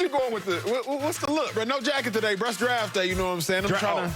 you going with the, what's the look? But no jacket today, brush draft day, you know what I'm saying? I'm trying to...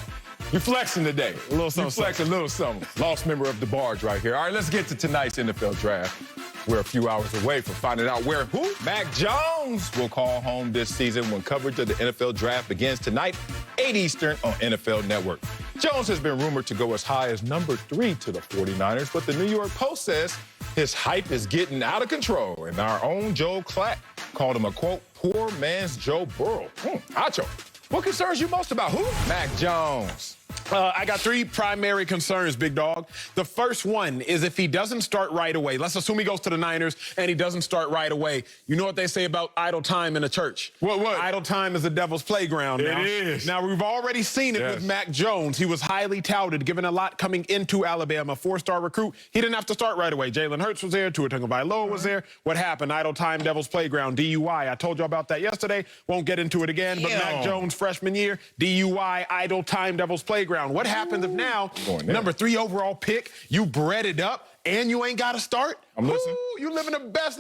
You're flexing today. A little something. You're flexing a little something. Lost member of the barge right here. All right, let's get to tonight's NFL draft. We're a few hours away from finding out where Mac Jones will call home this season when coverage of the NFL draft begins tonight, 8 Eastern on NFL Network. Jones has been rumored to go as high as number 3 to the 49ers, but the New York Post says his hype is getting out of control, and our own Joel Klatt called him a, quote, poor man's Joe Burrow. Acho, what concerns you most about who? Mac Jones. I got 3 primary concerns, big dog. The first one is if he doesn't start right away. Let's assume he goes to the Niners and he doesn't start right away. You know what they say about idle time in a church? What? Idle time is the devil's playground now. It is. Now, we've already seen it with Mac Jones. He was highly touted, given a lot coming into Alabama, 4-star recruit. He didn't have to start right away. Jalen Hurts was there. Tua Tagovailoa was there. What happened? Idle time, devil's playground, DUI. I told you about that yesterday. Won't get into it again. But Mac Jones, freshman year, DUI, idle time, devil's playground. What happens if now, number 3 overall pick, you bred it up and you ain't got to start? I'm listening. You living the best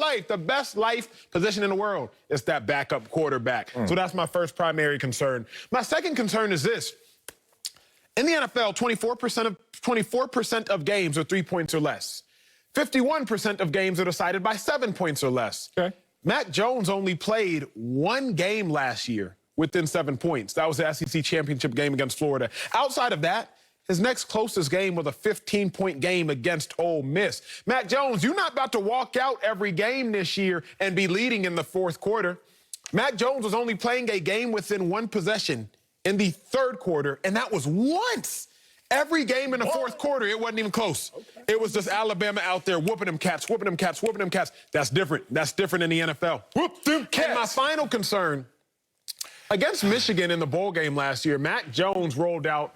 life position in the world. It's that backup quarterback. So that's my first primary concern. My second concern is this. In the NFL, 24% of games are 3 points or less. 51% of games are decided by 7 points or less. Okay. Mac Jones only played 1 game last year within 7 points. That was the SEC championship game against Florida. Outside of that, his next closest game was a 15-point game against Ole Miss. Mac Jones, you're not about to walk out every game this year and be leading in the 4th quarter. Mac Jones was only playing a game within 1 possession in the 3rd quarter, and that was once. Every game in the 4th quarter, it wasn't even close. Okay. It was just Alabama out there whooping them cats, whooping them cats, whooping them cats. That's different. That's different in the NFL. Whoop them cats. And my final concern, against Michigan in the bowl game last year, Mac Jones rolled out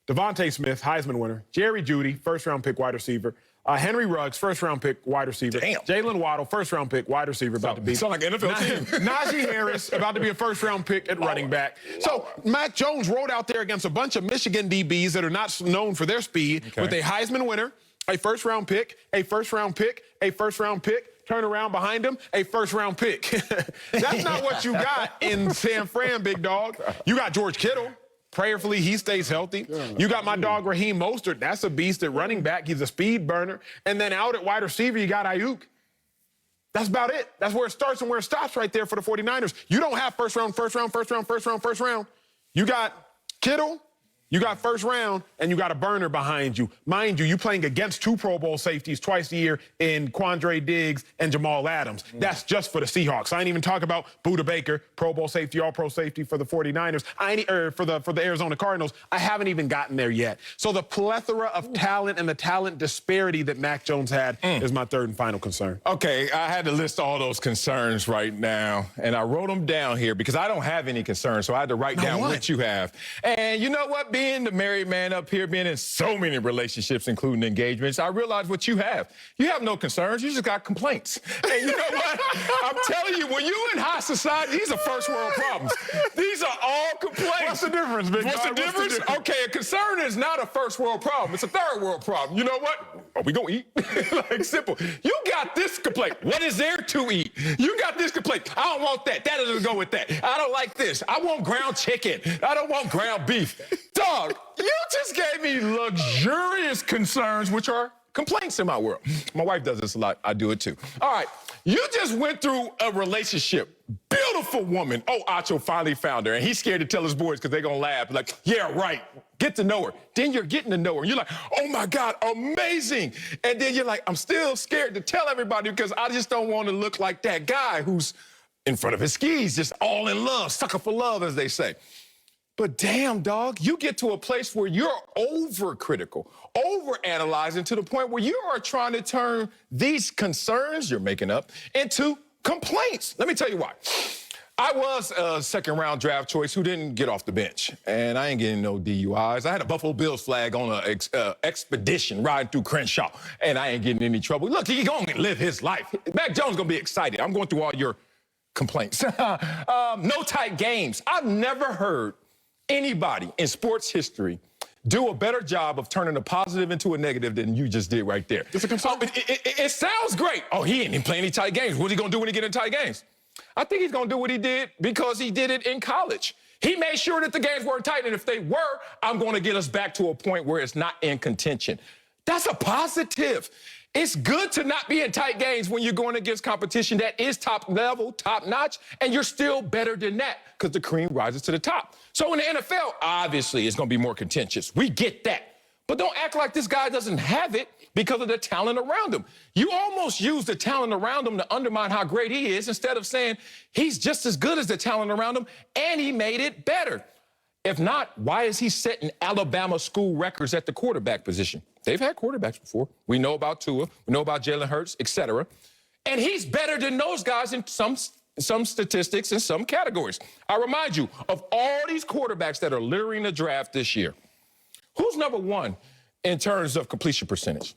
Devontae Smith, Heisman winner, Jerry Jeudy, first-round pick wide receiver, Henry Ruggs, first-round pick wide receiver, Jalen Waddle, first-round pick wide receiver, about to be. Sound like an NFL team. Najee Harris, about to be a first-round pick at running back. So Mac Jones rolled out there against a bunch of Michigan DBs that are not known for their speed with a Heisman winner, a first-round pick, a first-round pick, a first-round pick, turn around behind him, a first-round pick. That's not what you got in San Fran, big dog. You got George Kittle. Prayerfully, he stays healthy. You got my dog, Raheem Mostert. That's a beast at running back. He's a speed burner. And then out at wide receiver, you got Ayuk. That's about it. That's where it starts and where it stops right there for the 49ers. You don't have first round. You got Kittle, you got first round, and you got a burner behind you. Mind you, you're playing against 2 Pro Bowl safeties twice a year in Quandre Diggs and Jamal Adams. That's just for the Seahawks. I ain't even talk about Budda Baker, Pro Bowl safety, all-pro safety for the 49ers, for the Arizona Cardinals. I haven't even gotten there yet. So the plethora of talent and the talent disparity that Mac Jones had is my third and final concern. Okay, I had to list all those concerns right now, and I wrote them down here because I don't have any concerns, so I had to write down what you have. And you know what? Being the married man up here, being in so many relationships, including engagements, I realize what you have. You have no concerns. You just got complaints. And you know what? I'm telling you, when you're in high society, these are first world problems. These are all complaints. What's the difference, big guy? What's the difference? Okay, a concern is not a first world problem. It's a third world problem. You know what? Are we going to eat? Like, simple. You got this complaint. What is there to eat? You got this complaint. I don't want that. That doesn't go with that. I don't like this. I want ground chicken. I don't want ground beef. Dog, you just gave me luxurious concerns, which are complaints in my world. My wife does this a lot. I do it too. All right. You just went through a relationship. Beautiful woman. Oh, Acho finally found her. And he's scared to tell his boys because they're going to laugh. Like, yeah, right. Get to know her. Then you're getting to know her. And you're like, oh, my God, amazing. And then you're like, I'm still scared to tell everybody because I just don't want to look like that guy who's in front of his skis, just all in love, sucker for love, as they say. But damn, dog, you get to a place where you're overcritical, overanalyzing to the point where you are trying to turn these concerns you're making up into complaints. Let me tell you why. I was a second-round draft choice who didn't get off the bench, and I ain't getting no DUIs. I had a Buffalo Bills flag on an expedition riding through Crenshaw, and I ain't getting any trouble. Look, he gonna live his life. Mac Jones gonna be excited. I'm going through all your complaints. No tight games. I've never heard anybody in sports history do a better job of turning a positive into a negative than you just did right there. It's a concern. It sounds great. Oh, he ain't even playing any tight games. What's he going to do when he get in tight games? I think he's going to do what he did because he did it in college. He made sure that the games weren't tight, and if they were, I'm going to get us back to a point where it's not in contention. That's a positive. It's good to not be in tight games when you're going against competition that is top level, top notch, and you're still better than that because the cream rises to the top. So in the NFL, obviously, it's going to be more contentious. We get that. But don't act like this guy doesn't have it because of the talent around him. You almost use the talent around him to undermine how great he is instead of saying he's just as good as the talent around him and he made it better. If not, why is he setting Alabama school records at the quarterback position? They've had quarterbacks before. We know about Tua, we know about Jalen Hurts, etc. And he's better than those guys in some statistics and some categories. I remind you, of all these quarterbacks that are littering the draft this year, who's number one in terms of completion percentage?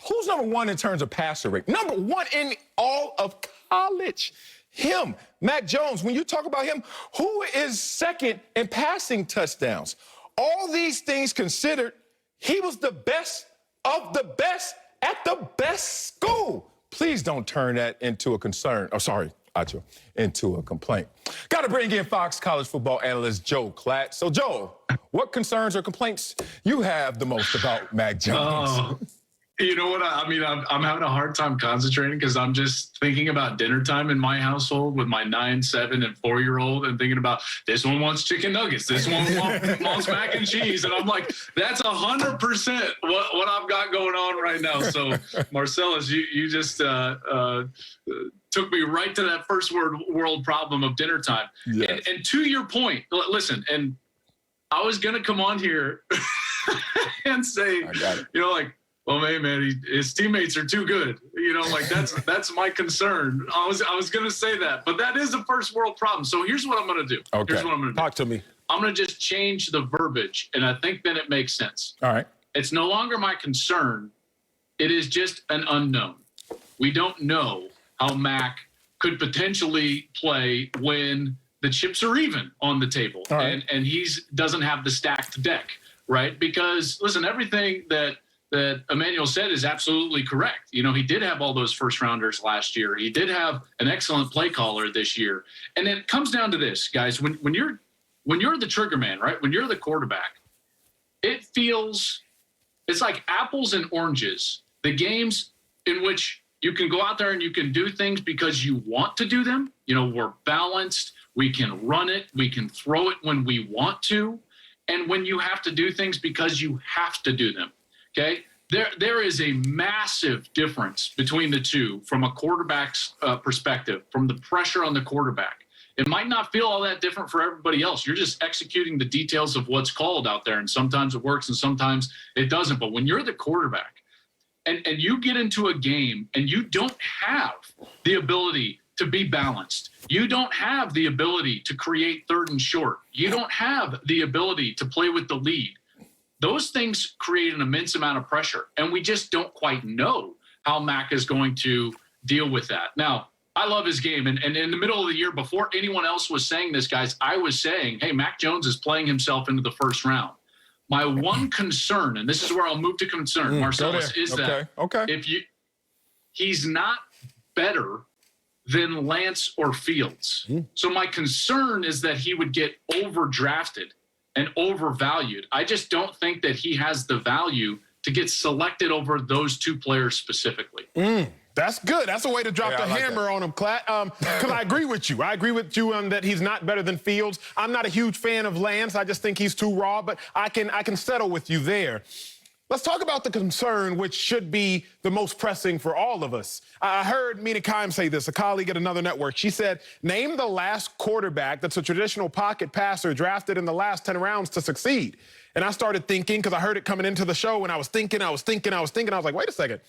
Who's number one in terms of passer rate? Number one in all of college. Him, Mac Jones. When you talk about him, who is second in passing touchdowns? All these things considered, he was the best of the best at the best school. Please don't turn that into a concern. Oh, sorry, Acho, into a complaint. Got to bring in Fox College football analyst Joel Klatt. So, Joel, what concerns or complaints you have the most about Mac Jones? You know what? I mean, I'm having a hard time concentrating because I'm just thinking about dinner time in my household with my 9, 7, and 4-year-old and thinking about this one wants chicken nuggets. This one wants mac and cheese. And I'm like, that's 100% what I've got going on right now. So, Marcellus, you just took me right to that first world problem of dinner time. Yes. And to your point, listen, and I was going to come on here and say, you know, like, well, man, his teammates are too good. You know, like that's my concern. I was going to say that, but that is a first world problem. So here's what I'm going to do. Okay. Here's what I'm going to do. Talk to me. I'm going to just change the verbiage, and I think then it makes sense. All right. It's no longer my concern. It is just an unknown. We don't know how Mac could potentially play when the chips are even on the table, right, and he doesn't have the stacked deck, right? Because listen, everything that Emmanuel said is absolutely correct. You know, he did have all those first rounders last year. He did have an excellent play caller this year. And then it comes down to this, guys, when you're the trigger man, right? When you're the quarterback, it's like apples and oranges. The games in which you can go out there and you can do things because you want to do them. You know, we're balanced. We can run it. We can throw it when we want to. And when you have to do things because you have to do them. Okay, there is a massive difference between the two from a quarterback's perspective, from the pressure on the quarterback. It might not feel all that different for everybody else. You're just executing the details of what's called out there, and sometimes it works and sometimes it doesn't. But when you're the quarterback and you get into a game and you don't have the ability to be balanced, you don't have the ability to create third and short, you don't have the ability to play with the lead, those things create an immense amount of pressure, and we just don't quite know how Mac is going to deal with that. Now, I love his game, and in the middle of the year, before anyone else was saying this, guys, I was saying, hey, Mac Jones is playing himself into the first round. My one concern, and this is where I'll move to concern, Marcellus, is that he's not better than Lance or Fields. So my concern is that he would get overdrafted and overvalued. I just don't think that he has the value to get selected over those two players specifically. That's good. That's a way to drop the hammer on him, Klatt. Because I agree with you. I agree with you that he's not better than Fields. I'm not a huge fan of Lance. I just think he's too raw, but I can settle with you there. Let's talk about the concern, which should be the most pressing for all of us. I heard Mina Kimes say this, a colleague at another network. She said, name the last quarterback that's a traditional pocket passer drafted in the last 10 rounds to succeed. And I started thinking, because I heard it coming into the show, and I was thinking. I was like, wait a second.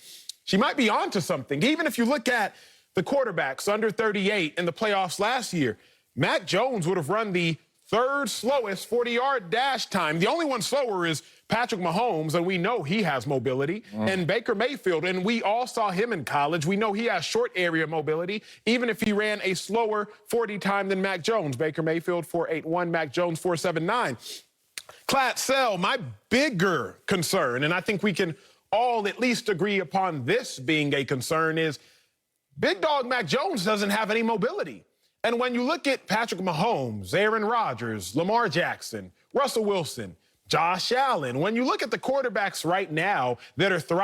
She might be onto something. Even if you look at the quarterbacks under 38 in the playoffs last year, Mac Jones would have run the third slowest 40-yard dash time. The only one slower is Patrick Mahomes, and we know he has mobility, and Baker Mayfield, and we all saw him in college. We know he has short area mobility, even if he ran a slower 40 time than Mac Jones. Baker Mayfield 4.81, Mac Jones 4.79. Klatt, Sell, my bigger concern, and I think we can all at least agree upon this being a concern, is big dog Mac Jones doesn't have any mobility. And when you look at Patrick Mahomes, Aaron Rodgers, Lamar Jackson, Russell Wilson, Josh Allen, when you look at the quarterbacks right now that are thriving,